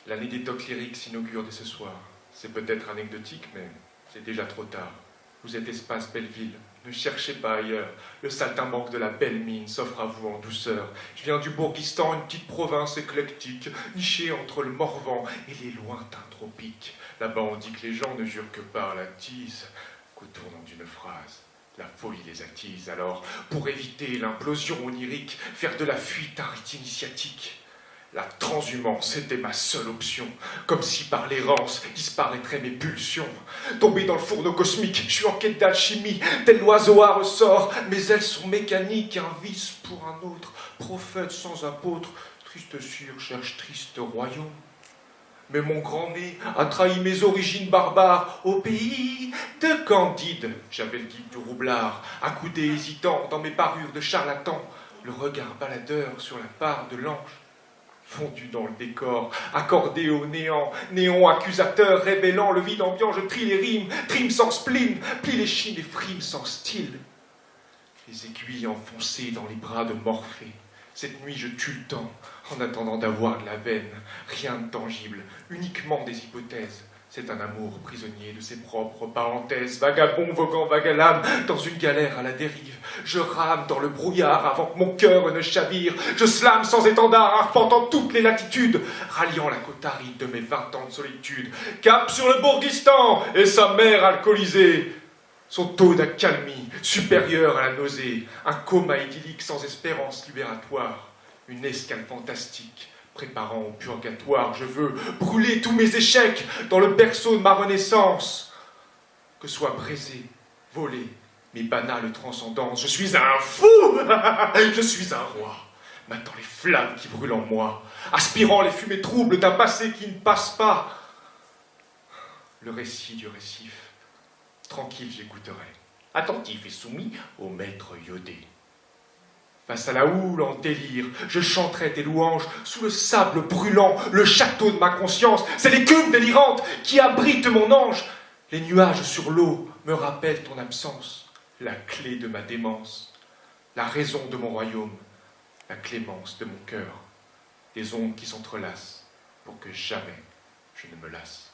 L'année des tocs lyriques s'inaugure dès ce soir. C'est peut-être anecdotique, mais c'est déjà trop tard. Vous êtes espace Belleville, ne cherchez pas ailleurs. Le saltimbanque de la belle mine s'offre à vous en douceur. Je viens du Bourguistan, une petite province éclectique, nichée entre le Morvan et les lointains tropiques. Là-bas on dit que les gens ne jurent que par la tise, qu'au tournant d'une phrase, la folie les attise. Alors, pour éviter l'implosion onirique, faire de la fuite un rite initiatique. La transhumance était ma seule option, comme si par l'errance disparaîtraient mes pulsions. Tombé dans le fourneau cosmique, je suis en quête d'alchimie, tel l'oiseau à ressort. Mes ailes sont mécaniques, un vice pour un autre, prophète sans apôtre, triste sûre cherche triste royaume. Mais mon grand nez a trahi mes origines barbares. Au pays de Candide, j'avais le guide du roublard, accoudé hésitant dans mes parures de charlatan, le regard baladeur sur la part de l'ange. Fondu dans le décor, accordé au néant, néon accusateur, révélant le vide ambiant, je trie les rimes, trime sans spleen, plie les chines et frime sans style. Les aiguilles enfoncées dans les bras de Morphée. Cette nuit, je tue le temps, en attendant d'avoir de la veine. Rien de tangible, uniquement des hypothèses. C'est un amour prisonnier de ses propres parenthèses. Vagabond voguant vague à l'âme, dans une galère à la dérive. Je rame dans le brouillard avant que mon cœur ne chavire. Je slame sans étendard, arpentant toutes les latitudes, ralliant la côte aride de mes 20 ans de solitude. Cap sur le Bourguistan et sa mer alcoolisée. Son taux d'accalmie supérieur à la nausée. Un coma idyllique sans espérance libératoire. Une escale fantastique préparant au purgatoire. Je veux brûler tous mes échecs dans le berceau de ma renaissance. Que soient brisés, volés, mes banales transcendances. Je suis un fou. Je suis un roi. Maintenant les flammes qui brûlent en moi, aspirant les fumées troubles d'un passé qui ne passe pas. Le récit du récif. Tranquille, j'écouterai, attentif et soumis au maître iodé. Face à la houle en délire, je chanterai tes louanges sous le sable brûlant, le château de ma conscience. C'est l'écume délirante qui abrite mon ange. Les nuages sur l'eau me rappellent ton absence, la clé de ma démence, la raison de mon royaume, la clémence de mon cœur, des ondes qui s'entrelacent pour que jamais je ne me lasse.